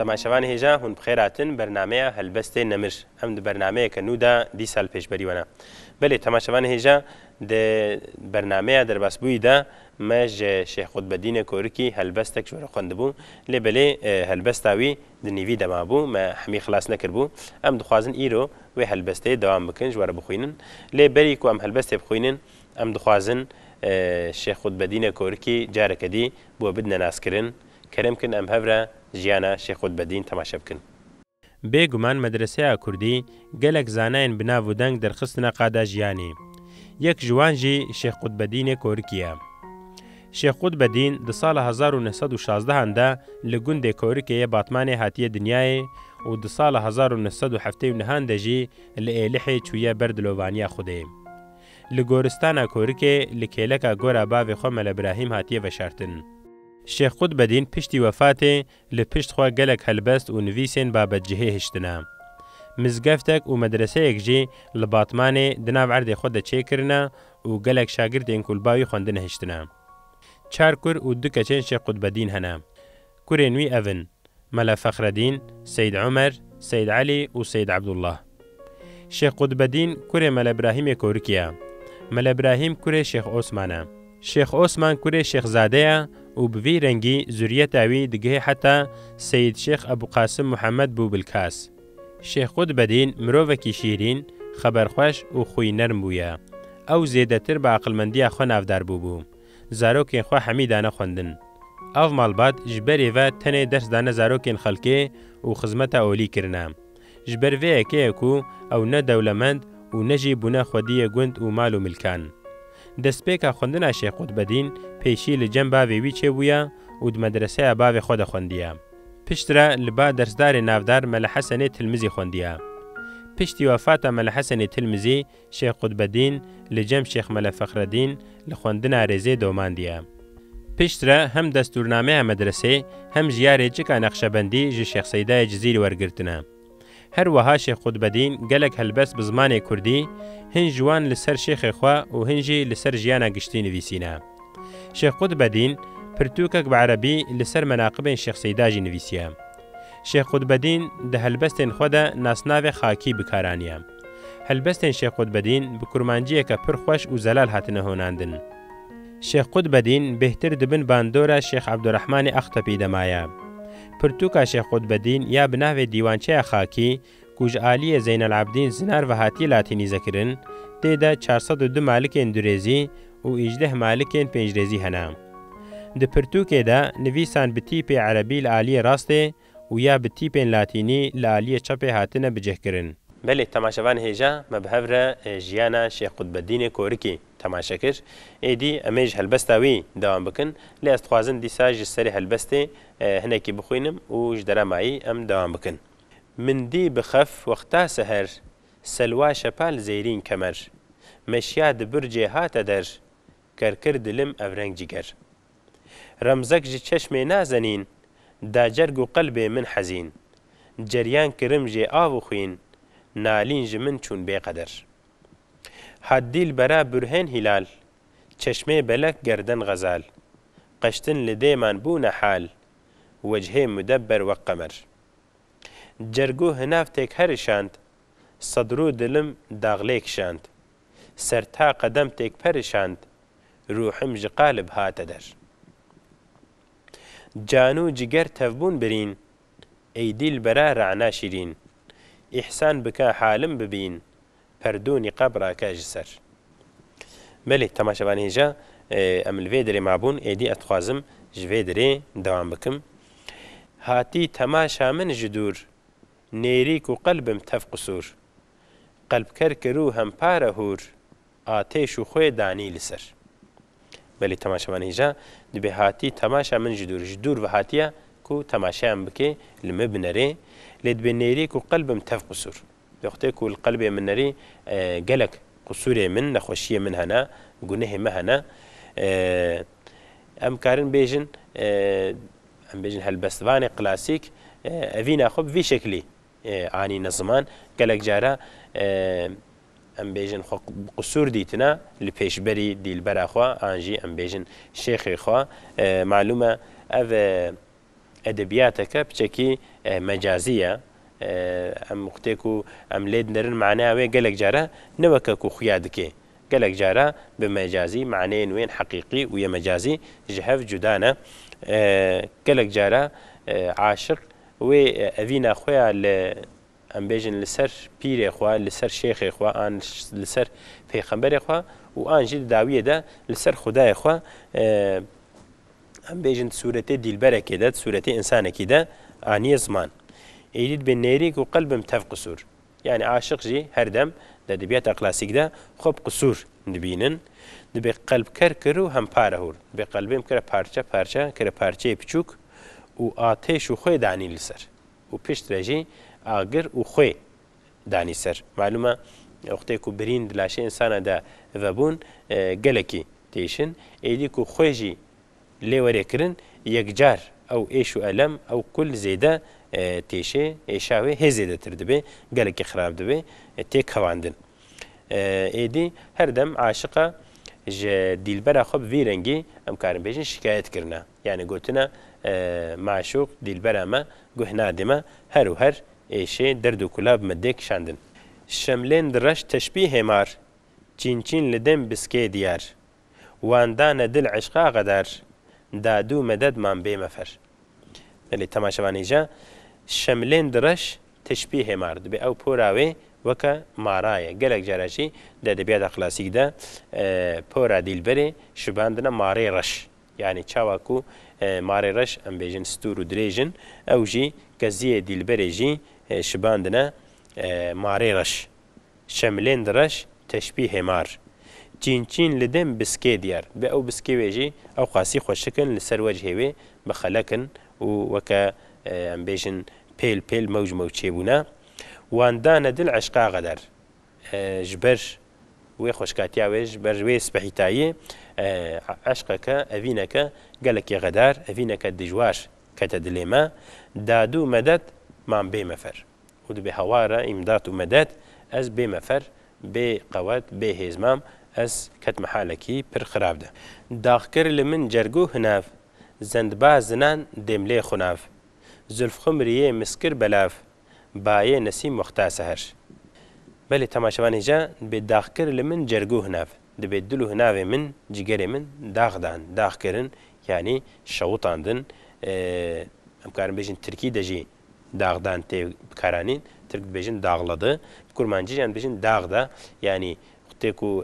تماشەوان هێژە هون بخێراتن بەرنمەیە هەلبەستێ نەمر ئەم بەرنمەیەکە نودا دی سال پێشبەری وەنا بەێ تەماشەوان هێژە بەرنمەیە دەرباسبوویدا مەژ شێخ قوتبەدینە کۆرکی هەلبەستێک ژۆرە خوێندبوو لێ بەلێ هەلبەستاوی دنیوی دەمابوو مە هەمی خلاص نەکردبوو ئەم دخوازن ئیرۆ وێ هەلبەستەیە دەوام بکەن ژوارە بخوێنن لێ بەری کو ئەم هەلبەستێ بخوێنن ئەم دخوازن شێخ قوتبەدینە کۆرکی جارەکە دی بۆ بدنە ناسکردن کەرەمکن ئەم هەورە ژیانە شێخ قوتبەدین تەماشە بکەن. بێگومان مەدرسەیە کوردی گەلێک زانایان بناو و دەنگ دەرخستنە قادا ژیانی. یەک ژوانژی شێخ قوتبەدینێ کۆرکیە. شێخ قوتبەدین di sala 1916 li gundê Kôrikeyê batmanê hatiye dinyayê û di sala 1979 de jî li Êlihê çûye ber dilovaniya Xwedê. Li goristana Kôrikê li kêleka gora bavê xwe Mele Ibrahîm hatiye veşartin. شێخ قوتبەدین پشتی وەفاتێ لە پشتخوا گەلێک هەلبەست و نویسên بابەتجihê هشتنە. مزگەفتێک و مەدرسەیەک jî li Batmanê di nav erdê xwe de çêkirine û gelek şagirdên kulbawî xwendin hiştine. Çar kur û du keçên Şêx Qutbedîn hene. Kurên wî ev in: Mele Fexredîn, Seyd Umer, Seyd Elî û Seyd Ebdullah. Şêx Qutbedîn kurê Mele Ibrahîmê Kôrikî ye. Mele Ibrahîm kurê Şêx Osman e. Şêx Osman kurê Şêxzade ye û bi vî rengî zuriyeta wî digihê heta Seyd Şêx Ebuqasim Muhemed bû Bilkas. Şêx Qutbedîn mirovekî şîrîn, xeberxweş û xwî nerm bûye. Ew zêdetir bi aqilmendiya xwe navdar bûbû. Zarokên xwe hemî dane xwendin. Ev malbat ji berê ve tenê ders dane zarokên xelkê û xizmeta olî kirine. Ji ber vê yekê ku ew ne dewlemend û ne jî bûne xwediyê gund û mal û milkan. Destpêka xwendina Şêx Qutbedîn pêşî li cem bavê wî çêbûye û di medreseya bavê xwe de xwendiye. Piştre li ba dersdarê navdar Mele Hesenê Tilmizî xwendiye. Piştî wefata Mele Hesenê Tilmizî, Şêx Qutbedîn li cem Şêx Mele Fexredîn li xwendina rêzê domandiye. Piştre hem destûrnameya medresê hem ji ya rêçika Nexşebendî ji Şêx Seydayê Cizîrî wergirtine. Her wiha Şêx Qutbedîn gelek helbest bi zimanê Kurdî, hin ji wan li ser şêxê xwe û hin jî li ser jiyana giştî nivîsîne. Şêx Qutbedîn pirtûkek bi erebî li ser menaqibên Şêx Seyda jî nivîsiye. Şêx Qutbedîn di helbestên xwe de nasnavê xakî bikaraniye. Helbestên Şêx Qutbedîn bi kurmanciyeke pir xweş û zelal hatine honandin. Şêx Qutbedîn bêhtir dibin bandora Şêx Ebdurrehmanê Axtepî de maye. Pirtûka Şêx Qutbedîn ya bi navê dîwançeya xakî ku ji aliyê Zeynelabdîn zinar ve hatiye latînî zekirin, tê de 402 malikên durêzî û 18 malikên pêncrêzî hene. Di pirtûkê de nivîsan bi tîpê erebî li aliyê rastê û ya bi tîpên latînî li aliyê çapê hatine bicihkirin. Belê temaşevan hêja me bi hev re jiyana Şêx Qutbedînê Kôrikî temaşe kir. Êdî em ê ji helbesta wî dewam bikin. Lê ez dixwazim dîsa ji serê helbestê hinekî bixwînim û ji deremayî em dewam bikin. Min dî bi xef wexta seher, selwa şepal zêrîn kemer. Meşya di bircê hate der, kerkir dilim evreng ciger. Remzek ji çeşmê nazenîn, da cerg û qelbê min hezîn. Ceryan kirim jê av û xwîn, nalîn ji min çûn bêqeder. Haddîl bera bürhên hilal, çeşmê belek gerden xezal. Qeştin li dêman bûne hal, wecihê müdebber wek qemer. Cergû hinav têk herişand, sedrû dilim daxlê kişand. Serta qedem têk perişand, ruhim ji qalib hate der. Canû ciger tevbûn birîn, ey dîlbera re'na şîrîn. İhsan bika halim bibîn, perdûnî qebra ke ji ser. Belê temaşevan hêja em li vê derê mabûn êdî ez dixwazim ji vê derê dewam bikim. Hatî temaşa min ji dûr, nêrîk û qelbim tev qusûr. Qelbker kirû hempare hûr, atêş û xwê danî li ser. Belê temaşevan hêja dibe hatî temaşa min ji dûr. Ji dûr ve hatiye ku temaşayan bike li me binerê. Lê dibe nêrîk û qelbim tev qusûr. Wextê ku li qelbê min nerî gelek qusûrê min, nexweşiyê min hene, gunehê me hene. Em karin bêjin em bêjin helbestvanê klasîk evîna xwe bi vî şeklî anîne ziman. Gelek cara em bêjin xwe qusûr dîtine li pêşberî dîlbera xwe an jî em bêjin şêxê xwe. Malûm e ev edebiyateke piçekî مجازیە ئەم وختێک و ئەم لێ دەرن معناوێ گەلێک جارە نەوەکە و خویا دکێ گەلێک جارە بە مەجازی معنەیە نوێن حەقیقی و یە مەجازی ji hev cudane gelek cara aşiq wê evîna xwe ya li em bêjin li ser pîrê xwe li ser şêxê xwe an li ser pêxemberê xwe û an jî di dawiyê de li ser xudayê xwe em bêjin sûretê dîlberekê de sûretê insanekî de aniye ziman êdî dibe nêrîk û qelbim tev qisûr yani aşiq jî her dem di edebiyata klasîk de xwe bi qisûr dibînin dibe qelbker kir û hempare hûr dibe qelbêm kire parça parça kire parçeyê piçûk û atêş û xwe danî li ser û pişt re jî agir û xwe danî ser malûm e wextê ku birîn di laşê insana de vebûn gelekî têşin êdî ku xwe jî lê werê kirin yekcar ew êş û elem ew kul zêde têşê êşa wê hê zêdetir dibe gelekî xirab dibe têk hewandin êdî her dem aşiqa ji dîlbera xwe bi vî rengî em karin bêjin şikayet kirine yani gotine maşûq dîlbera me guh nadê me her û her êşê derd û kula bi me dê kişandin şemlên di reş teşbîhê mar çînçîn li dem biskê diyar wan dane dil eşqa qedar dadû meded man bê mefer belê temaşevanê jî şemlên di reş teşbîhê mar dibe ew pora wê weke maraye gelek cara jî di edebiyata klasîk de pora dîlberê şibandine marê reş yani çawa ku marê reş em bêjin stûr û dirêjin ew jî keziyê dîlberê jî şibandine marê reş şemlên di reş teşbîhê mar çînçîn li dem biskê diyar bi ew biskê wê jî ew qasî xweşikin li ser wecihê wê bixelekin û weke em bêjin pêl pêl mewc mewc çêbûne wan dane dil eşqa qedar ji ber wê xweşkatiya wê ji ber wê spehîtayî eşqeke evîneke gelekî qedar evîneke dijwar kete dilê me dadû meded man bê mefer û dibe hewara îmdad û meded ez bê mefer bê qewet bê hêzmam ez ketme halekî pir xirab de daxkir li min cergû hinev zendba zinan demlê xunav zülf xumriyê miskir belav bayê nesîm wexta seher belê temaşevanê jî bê daxkir li min cergû hinev dibe dil û hinavê min cigerê min dax dan dax kirin yanî şewitandin em karin bêjin tirkî de jî daxdan tê bikaranîn tirk dibêjin daxladı kurmancî yan bêjin dax da yanî wextê ku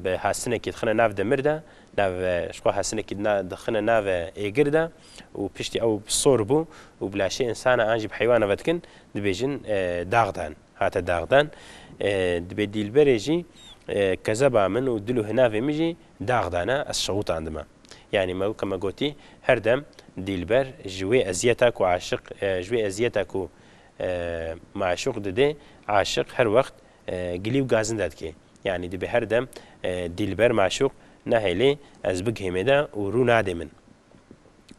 bi hasinekê dixine nav demir de nav ji xwe hasinekê dixine nav êgir de û piştî ew sor bû û bi laşê insana an jî bi heywana ve dikin dibêjin daxdan hate daxdan dibe dîlberê jî kezeba min û dil û hinavê min jî daxdane ez şewitandime yani me weke me gotî her dem dîlber ji wê eziyeta ku aşiq ji wê eziyeta ku maşûq dide aşiq her wext gilî û gazin de dike yani dibe her dem dîlber maşûq nehêlê ez bigihême de û rû nadê min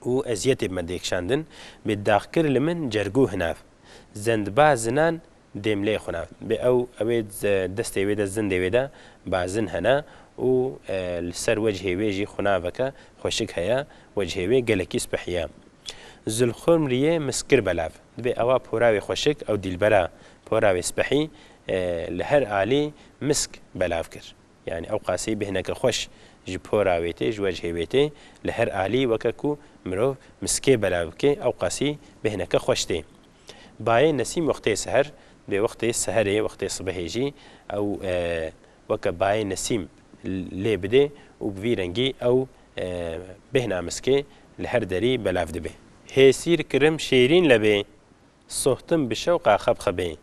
û eziyetê bi me dêkişandin bê daxkir li min cergû hinav zendba zinan demlê xunav bê ew ew ê destê wê de zindê wê de bazin hene û li ser wecihê wê jî xunaveke xweşik heye wecihê wê gelekî spihiye zulxumriyê miskir belav dibe ewa pora wê xweşik ew dîlbera pora wê spehî li her alî misk belav kir yani ew qasî bêhneke xweş ji pora wê tê ji wecihê wê tê li her alî weke ku mirov miskê belav bike ew qasî bêhneke xweş tê bayê nesîm wextê seher bê wextê seherê wextê sibehê jî ew weke bayê nesîm lê bide û bi vî rengî ew bêhna miskê li her derî belav dibe hêsîr kirim şêrîn lebê sohtim bi şewqa xebxebê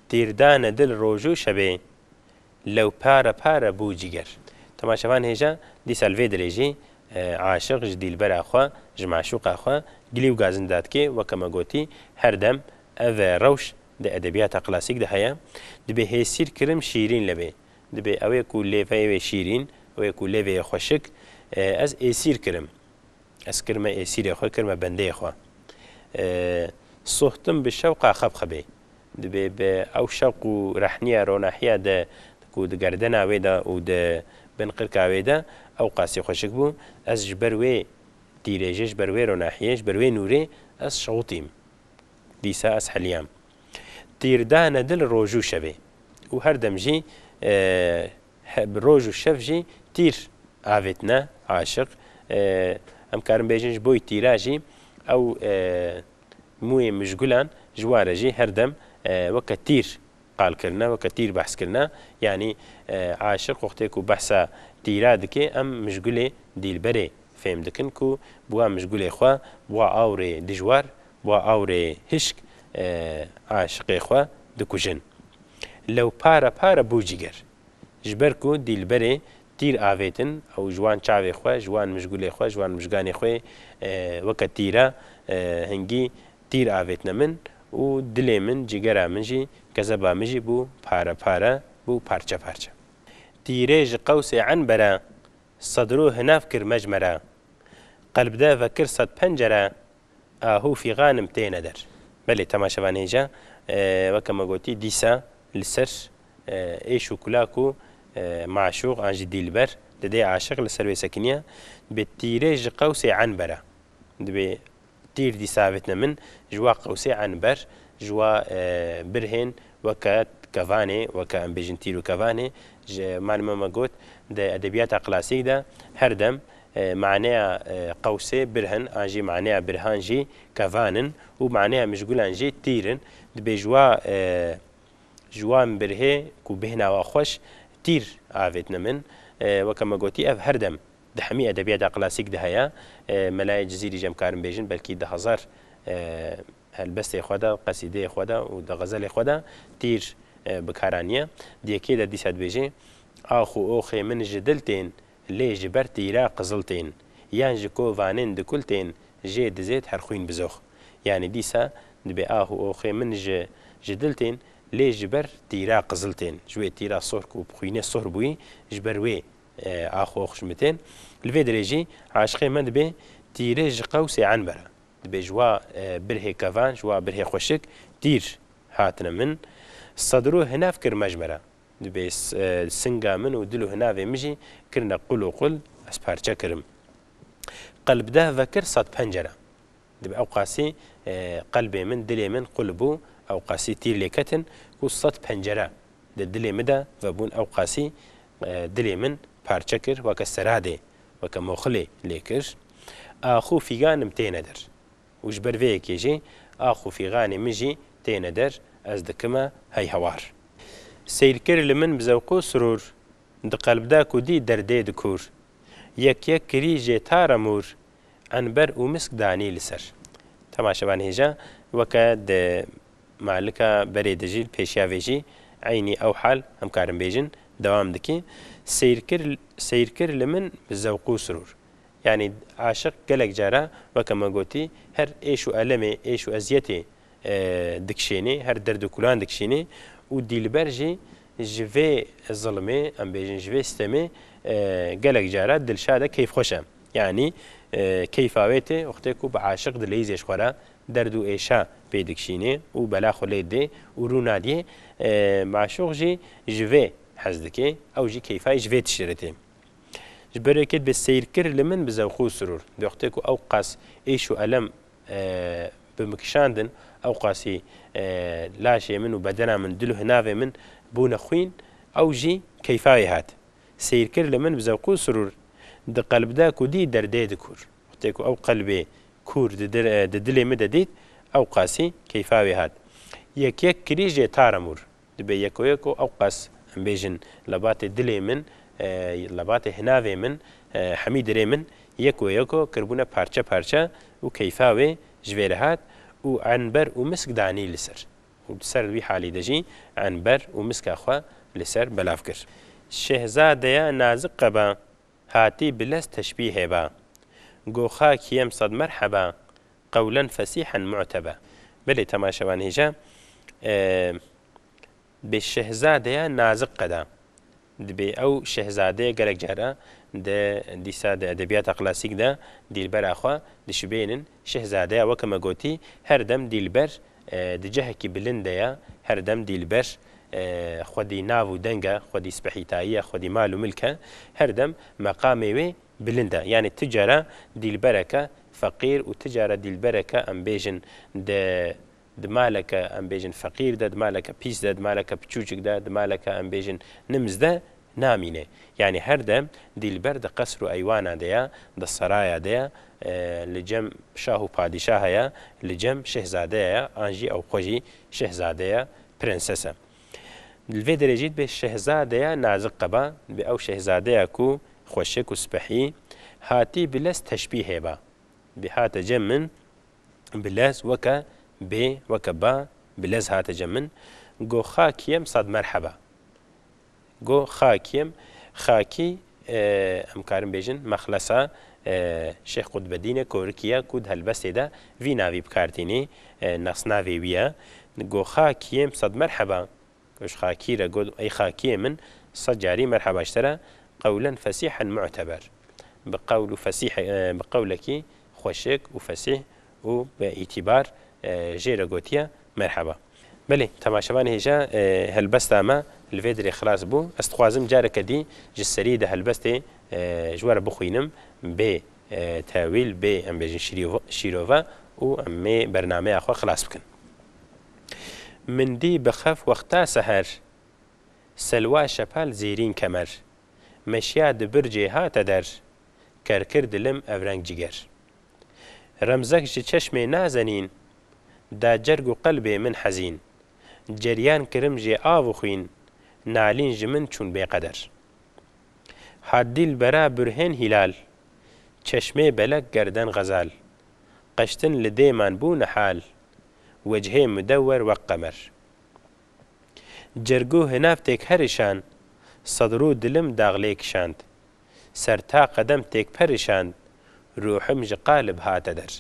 tîrdane dil roj û şebê lew pare pare bû ciger temaşevan hêja dîsal vê dirê jî aşiq ji dîlbera xwe ji maşûqa xwe gilî û gazin dadike weke me gotî her dem ev rewş di edebiyata klasîk de heye dibe hêsîr kirim şîrîn lebê dibe ew ê ku lêveyê wê şîrîn ew ê ku lêveyê xweşik ez êsîr kirim ez kirme êsîrê xwe kirme bendeyê xwe sohtim bi şewqa xebxebê dibe bi ew şewq û rehniya ronahiya de ku di gerdena wê de û di bin qirka wê de ew qasî xweşik bû ez ji ber wê dîrêjê ji ber wê ronahiyê ji ber wê nûrê ez şewitîm دیسا ئەس هەلیام تیردانە دل ڕۆژ و شەوێ و هەردەمژی ڕۆژ و شەڤژی تیر ئاوێتنە عاشق ئەم کارم بێژنش بۆی تیراژی ئەو موێ مژگولان ژوارەژی هەردەم وەکە تیر قالکردنا وەکە تیر بەحسکردنا یعنی عاشق وەختێک و بەحسا تیرا دکێ ئەم مژگولێ دیلبەرێ فێم دکن و بووە مژگولێ خوا بووە ئاورێ دژوار بووە ئاورێ هشک عاشقێ خوا دکوژن لەو پارە بوو جیگەر ji ber ku dîlberê tîr avêtin ew ji wan çavê xwe ji wan mijgulê xwe ji wan mijganê xwe weke tîra hingî tîr avêtine min û dilê min cîgera min jî kezeba min jî bû pare bû parça tîrê ji qewsê enbere sedro hinev kir mecmere qelbde vekir sed pencere ahû fîganim têne der belê temaşevan hêja weke me gotî dîsa li ser êş û kulak û معشوق an jî dîlber didê aşiq li ser wê sekiniye dibê tîrê ji qewsê enbere dibê tîr dîsa avêtine min ji wa qewsê enber ji wa birhên weke kevanê weke em bêjin tîr û kevanê ji malîma me got di edebiyata klasîk de her dem معنەیە قەوسێ birhin an jî معنەیە birhan jî kevanin û معنەیە mijgulan jî tîrin dibê ji wan birhê ku bihnawa xweş tîr avêtine min weke me gotî ev her dem di hemî edebiyata klasîk de heye melayê cizîrî jî em karin bêjin belkî di hezar helbestê xwe de qesîdeyê xwe de û di xezelê xwe de tîr bikaraniye diyekê de dîsa dibêje ax û oxê min ji dil tên lê ji ber tîra qizil tên yan ji kovanên di kul tên jê dizêt her xwîn bizox yani dîsa dibê ax û oxê min ji dil tên lê ji ber tîra qizil tên ji wê tîra sor ku xwînê sor bûyî ji ber wê ax û ox ji min tên li vê derê jî aşiqê me dibe tîrê ji qewsê enbere dibê ji wa birhê kevan ji wa birhê xweşik tîr hatine min sedro hinev kir mejmere dibê singa min û dil û hinavê min jî kirine qul û qul ez parça kirim qelbde vekir sed pencere dibê ew qasî qelbê min dilê min qul bû ew qasî tîr lêketin û sed pencere di dilê min de vebûn ew qasî dilê min parça kir weke seradê weke moxilê lê kir axû fîganim têne der û ji ber vê yekê jî axû fîganê min jî têne der ez dikime hey hewar sêrkir li min bi zewq û surûr di qelbda ku dî derdê dikûr yek kirî jê tara mûr enber û misk danî li ser temaşevan hêja weke di malika berê de jî pêşiyavê jî eynî ew hal em karin bêjin dewam dikî sêrkir li min bi zewq û surûr yani aşiq gelek cara weke me gotî her êş û elemê êş û eziyetê dikişênê her derd û kulan dikişînê û dîlber jî ji vê zilmê em bêjin ji vê stemê gelek cara dilşade keyfxweş e yani keyfa wê tê wextê ku bi aşiq di lêzê ji xwe re derd û êşa pê dikişînê û bela xwe lê dê û rû nadî maşûq jî ji vê hez dike ew jî keyfayê ji vê tişirê tê ji berekê bi sêrkir li min bi zewq û surûr di wextê ku ew qas êş û elem bimikişandin ew qasî laşê min û bedena min dil û hinavê min bûne xwîn ew jî keyfayê hat sêrkir li min bi zewq û surûr di qelbda ku dî derdê dikûr wextê ku ew qelbê kûr di dilê min de dît ew qasî keyfa wê hat yek kirî jê tara mûr dibê yeko ew qas em bêjin lebatê dilê min lebatê hinavê min hemî dirê min yeko kirbûne parça û keyfa wê ji vê re hat û enber û misk danî li ser û li ser wî halî de jî enber û miska xwe li ser belav kir şehzadeya nazik qeba hatî bi lez teşbîh hêba goxa kiyem sed merheba qewlen fesîhen mu'tebe belê temaşevan hêja bê şehzadeya nazik qeda dibê ew şehzadeyê gelek cara di dîsa di edebiyata klasîk de dîlbera xwe dişibênin şehzadeya weke me gotî her dem dîlber di cehekî bilind de ye her dem dîlber xwedî nav û deng e xwedî spehîtayî ye xwedî mal û milk e her dem meqamê wê bilind e yani ti cara dîlbereke feqîr û ti cara dîlbereke em bêjin di دمالەکە ئەم بێژن فەقیر دە دمالەکە پیس دە دمالەکە بچووچک دە دمالەکە ئەم بێژن نمزدە نامینێ یعنی هەردە دیلبەر دە قەسر و ئەیوانە دەیە دە سەرایە دەیە لە جەم شاه و پادیشا هەیە لە جەم شەهزادەیە ئانژی ئەو خۆشی شەهزادەیە پرنسەسە لێ دەرەجیت بێ شەهزادەیە نازق قەبا بێ ئەو شەهزادەیە و خۆشێک و سپەحی هاتی بلەس تەشبیه هێبا بێ هاتە جەم من بلەس وەکە بێ وەکە با بلەز هاتە جەم من گۆ خاکیەم سەد مەرحەبا گۆ خاکیەم خاکی ئەم کارم بێژن مەخلەسا شێخ قوتبەدینە کۆرکیە کود هەلبەستێدا ڤی ناوی بکارتینی نەسناوێ ویە گۆ خاکیەم سەد مەرحەبا گۆش خاکیرە گۆ ئەی خاکیە من سەد جاری مەرحەباشترە قەولەن فەسیحەن معتەبەر بقول فسيح بقولك خوشك وفسيح وباعتبار جيرا قوتيا مرحبا بلي تماشبان هيجا هلبستا ما الفيدري خلاص بو استخوازم جارك دي جسريده هلبستي جوار بخوينم ب تاويل ب ام بيجن شيروفا و امي برنامج اخو خلاص بكن من دي بخف وقتا سهر سلوا شپال زيرين كمر مشياد برجي هات در کرکر دلم افرنگ جگر رمزک جه چشم نازنین دا جرگ و قلب من حزین جریان کرم جه آو خوین نالین جمن چون بقدر حدیل برا برهن هلال چشمه بلک گردن غزال قشتن لدی من بو نحال وجهه مدور و قمر جرگو هناف تک هرشان صدرو دلم داغلیک شاند سرتا قدم تێک پەرشاند ڕوحم ji قالب هاتە دەر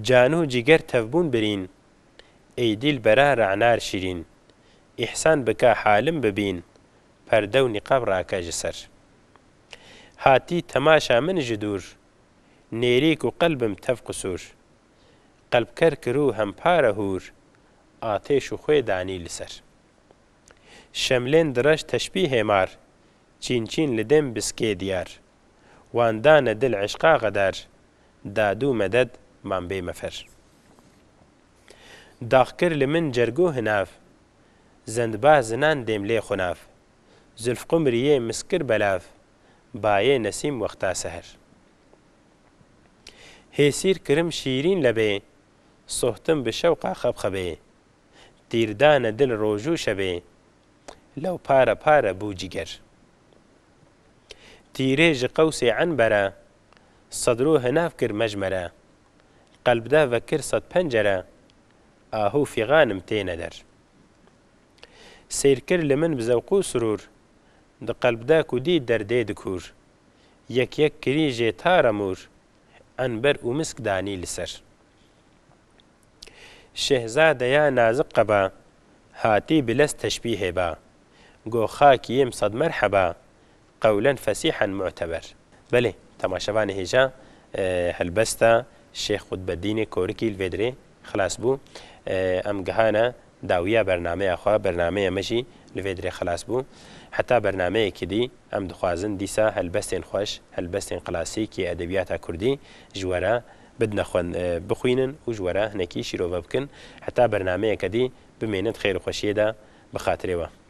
جان و جیگەر تەفبوون برین ئەی دیلبەرا ڕەعنار شیرین ئیحسان بکە حالم ببین پەردە و نیقاب ڕاکە ji سەر هاتی تەماشا من ji دوور نێریک و قەلبم تەف قسوور قەلبکەر کرد و هەمپارە هوور ئاتێش و خوێ دانی لەسەر شەملێن درەش تەشبیه هێمار چین چین لدم بسکێ دیار واندانە دل عشقا غەدار دادوو مەدەد مان بێ مەفەر داغکرد لە من جەرگۆ هەناف زەندبازنان دێم لێ خوناف زولف قمریێ مسکر بەلاف باێ نەسیم وەختا سەهەر هێسیر کرم شیرین لەبێ سۆحتم بە شەوقا خەبخەبێ تیردانە دل ڕۆژوو شەبێ لەو پارە پارە بوو جیگەر تیرێژ قەوسێ عنبەرە سەدرۆ هەناف کرد مەژمەرە قەلبدا ڤەکر سەد پەنجەرە ئاهوو فیغانم تێنە دەر سیرکرد لە من بزەوق و سرور دە قەلبدا کودی دەردێ دکوور یەک یەک کریژێ تارەمور ئەنبەر و مسک دانی لەسەر شێهزادەیە نازق قەبا هاتی بلەست تەشبیه هێبا گۆ خاکیەم سەد مەرحەبا قولا فسيحا معتبر بله تماشاوان هيجا هلبستا شيخ قطب الدين كوركي الفيدري خلاص بو ام جهانا داوية برنامج اخوا برنامج مشي الفيدري خلاص بو حتى برنامج كدي ام دخوازن ديسا هلبستين خوش هلبستين كلاسيكي ادبيات كردي جوارا بدنا بخوينن وجوارا هناكي شيرو بكن حتى برنامج كدي بمينت خير خوشيدا بخاطروا